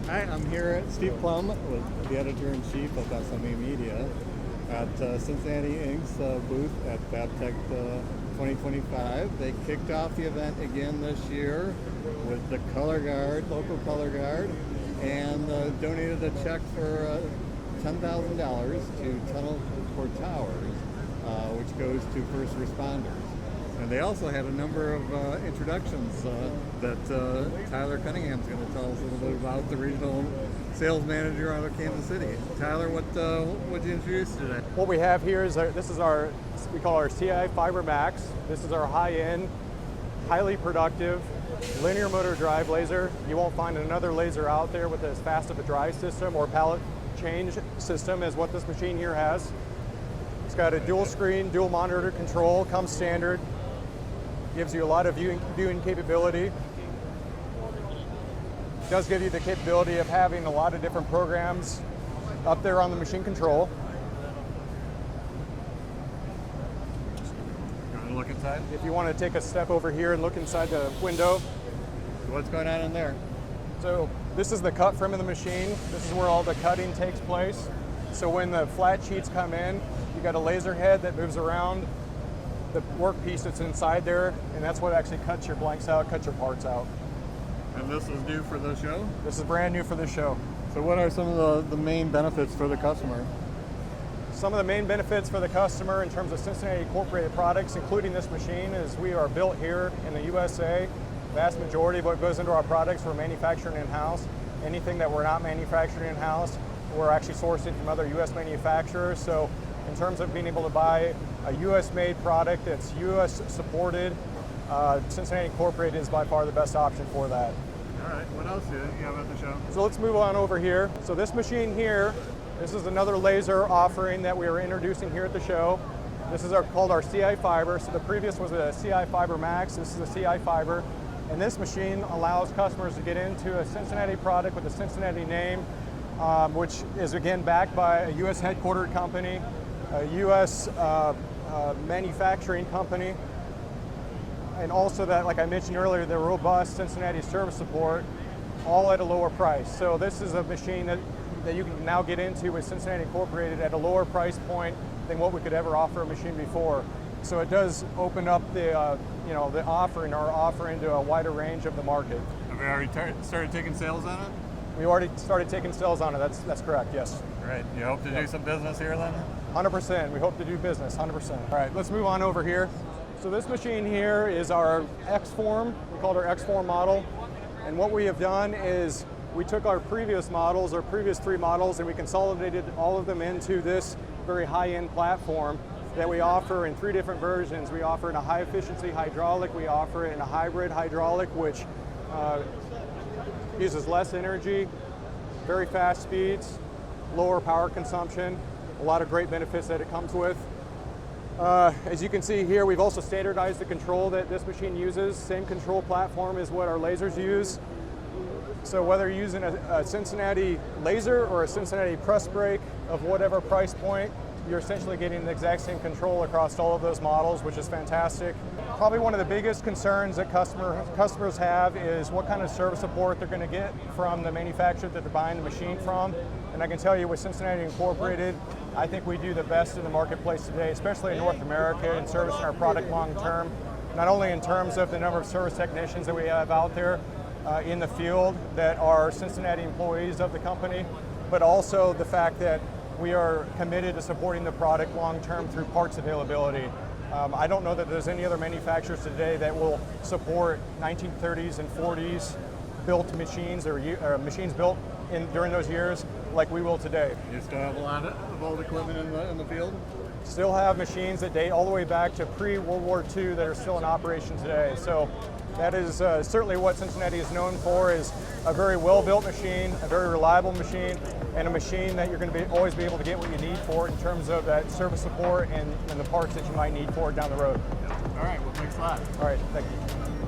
Hi, I'm here at Steve Plum with the editor-in-chief of SMA Media at Cincinnati Inc.'s booth at FABTECH 2025. They kicked off the event again this year with the Color Guard, local Color Guard, and donated a check for $10,000 to Tunnel for Towers, which goes to first responders. And they also had a number of introductions that Tyler Cunningham is going to tell us a little bit about, the regional sales manager out of Kansas City. Tyler, what did you introduce today? What we have here is we call our CI Fiber Max. This is our high-end, highly productive linear motor drive laser. You won't find another laser out there with as fast of a drive system or pallet change system as what this machine here has. It's got a dual screen, dual monitor control, comes standard. Gives you a lot of viewing capability. It does give you the capability of having a lot of different programs up there on the machine control. You want to look inside? If you want to take a step over here and look inside the window. What's going on in there? So this is the cut frame of the machine. This is where all the cutting takes place. So when the flat sheets come in, you got a laser head that moves around the workpiece that's inside there, and that's what actually cuts your blanks out, cuts your parts out. And this is new for the show? This is brand new for the show. So what are some of the main benefits for the customer? Some of the main benefits for the customer in terms of Cincinnati Incorporated products, including this machine, is we are built here in the USA. The vast majority of what goes into our products we're manufacturing in-house. Anything that we're not manufacturing in-house, we're actually sourcing from other US manufacturers. So in terms of being able to buy a US-made product that's US supported, Cincinnati Incorporated is by far the best option for that. All right, what else do you have at the show? So let's move on over here. So this machine here, this is another laser offering that we are introducing here at the show. This is called our CI Fiber. So the previous was a CI Fiber Max, this is a CI Fiber. And this machine allows customers to get into a Cincinnati product with a Cincinnati name, which is again backed by a US headquartered company, a US manufacturing company, and also that, like I mentioned earlier, the robust Cincinnati service support, all at a lower price. So this is a machine that you can now get into with Cincinnati Incorporated at a lower price point than what we could ever offer a machine before. So it does open up the the offering to a wider range of the market. Have we already started taking sales on it? We already started taking sales on it. That's correct. Yes. Great. You hope to do some business here then? 100%. We hope to do business. 100%. All right. Let's move on over here. So this machine here is our X-Form. We call it our X-Form model. And what we have done is we took our previous models, our previous 3 models, and we consolidated all of them into this very high-end platform that we offer in 3 different versions. We offer in a high-efficiency hydraulic. We offer it in a hybrid hydraulic, which uses less energy, very fast speeds, lower power consumption, a lot of great benefits that it comes with. As you can see here, we've also standardized the control that this machine uses. Same control platform as what our lasers use. So whether you're using a Cincinnati laser or a Cincinnati press brake of whatever price point, you're essentially getting the exact same control across all of those models, which is fantastic. Probably one of the biggest concerns that customers have is what kind of service support they're going to get from the manufacturer that they're buying the machine from. And I can tell you with Cincinnati Incorporated, I think we do the best in the marketplace today, especially in North America, in servicing our product long term. Not only in terms of the number of service technicians that we have out there in the field that are Cincinnati employees of the company, but also the fact that we are committed to supporting the product long-term through parts availability. I don't know that there's any other manufacturers today that will support 1930s and 40s built machines or machines built during those years like we will today. You still have a lot of old equipment in the field? Still have machines that date all the way back to pre-World War II that are still in operation today. So that is certainly what Cincinnati is known for, is a very well-built machine, a very reliable machine, and a machine that you're going to always be able to get what you need for it in terms of that service support and the parts that you might need for it down the road. All right, well, thanks a lot. All right, thank you.